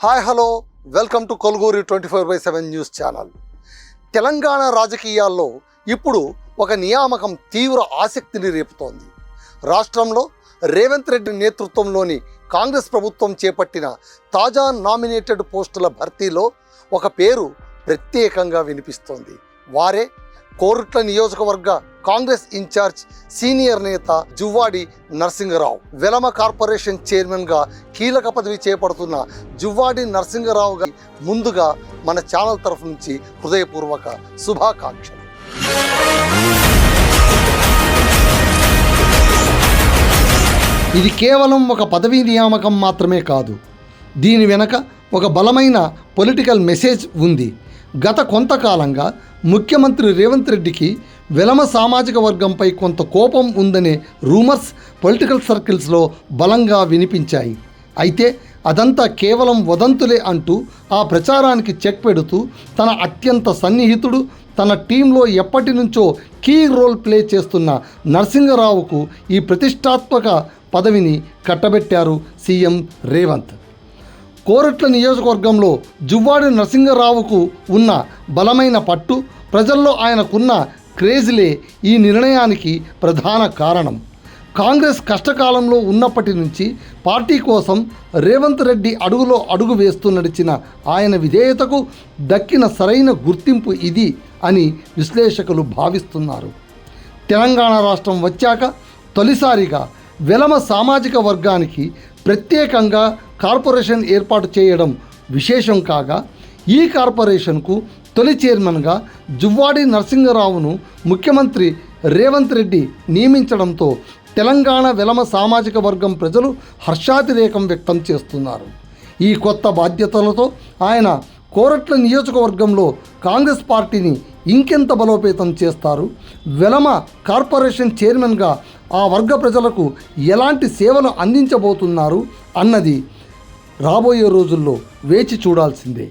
Hi hello welcome to Kolguri 24/7 news channel. Telangana రాజకీయాల్లో ఇప్పుడు ఒక నియామకం తీవ్ర ఆసక్తిని రేపుతోంది. రాష్ట్రంలో రేవంత్ రెడ్డి నేతృత్వంలోని కాంగ్రెస్ ప్రభుత్వం చేపట్టిన తాజా నామినేటెడ్ పోస్టుల భర్తీలో ఒక పేరు ప్రత్యేకంగా వినిపిస్తోంది. వారే కోరుట్ల నియోజకవర్గ కాంగ్రెస్ ఇన్ఛార్జ్ సీనియర్ నేత జువ్వాడి నరసింగరావు. వెలమ కార్పొరేషన్ చైర్మన్గా కీలక పదవి చేపడుతున్న జువ్వాడి నరసింగరావు గారి ముందుగా మన ఛానల్ తరఫు నుంచి హృదయపూర్వక శుభాకాంక్షలు. ఇది కేవలం ఒక పదవీ నియామకం మాత్రమే కాదు. దీని వెనక ఒక బలమైన పొలిటికల్ మెసేజ్ ఉంది. గత కొంతకాలంగా ముఖ్యమంత్రి రేవంత్ రెడ్డికి వెలమ సామాజిక వర్గంపై కొంత కోపం ఉందనే రూమర్స్ పొలిటికల్ సర్కిల్స్లో బలంగా వినిపించాయి. అయితే అదంతా కేవలం వదంతులే అంటూ ఆ ప్రచారానికి చెక్ పెడుతూ తన అత్యంత సన్నిహితుడు, తన టీంలో ఎప్పటి నుంచో కీ రోల్ ప్లే చేస్తున్న నరసింగరావుకు ఈ ప్రతిష్టాత్మక పదవిని కట్టబెట్టారు సీఎం రేవంత్. కోరుట్ల నియోజకవర్గంలో జువ్వాడి నరసింగరావుకు ఉన్న బలమైన పట్టు, ప్రజల్లో ఆయనకున్న క్రేజ్లే ఈ నిర్ణయానికి ప్రధాన కారణం. కాంగ్రెస్ కష్టకాలంలో ఉన్నప్పటి నుంచి పార్టీ కోసం రేవంత్ రెడ్డి అడుగులో అడుగు వేస్తూ నడిచిన ఆయన విధేయతకు దక్కిన సరైన గుర్తింపు ఇది అని విశ్లేషకులు భావిస్తున్నారు. తెలంగాణ రాష్ట్రం వచ్చాక తొలిసారిగా వెలమ సామాజిక వర్గానికి ప్రత్యేకంగా కార్పొరేషన్ ఏర్పాటు చేయడం విశేషం కాగా, ఈ కార్పొరేషన్కు తొలి చైర్మన్గా జువ్వాడి నరసింగరావును ముఖ్యమంత్రి రేవంత్ రెడ్డి నియమించడంతో తెలంగాణ వెలమ సామాజిక వర్గం ప్రజలు హర్షాతిరేకం వ్యక్తం చేస్తున్నారు. ఈ కొత్త బాధ్యతలతో ఆయన కోరుట్ల నియోజకవర్గంలో కాంగ్రెస్ పార్టీని ఇంకెంత బలోపేతం చేస్తారు, వెలమ కార్పొరేషన్ చైర్మన్గా ఆ వర్గ ప్రజలకు ఎలాంటి సేవలు అందించబోతున్నారు అన్నది రాబోయే రోజుల్లో వేచి చూడాల్సిందే.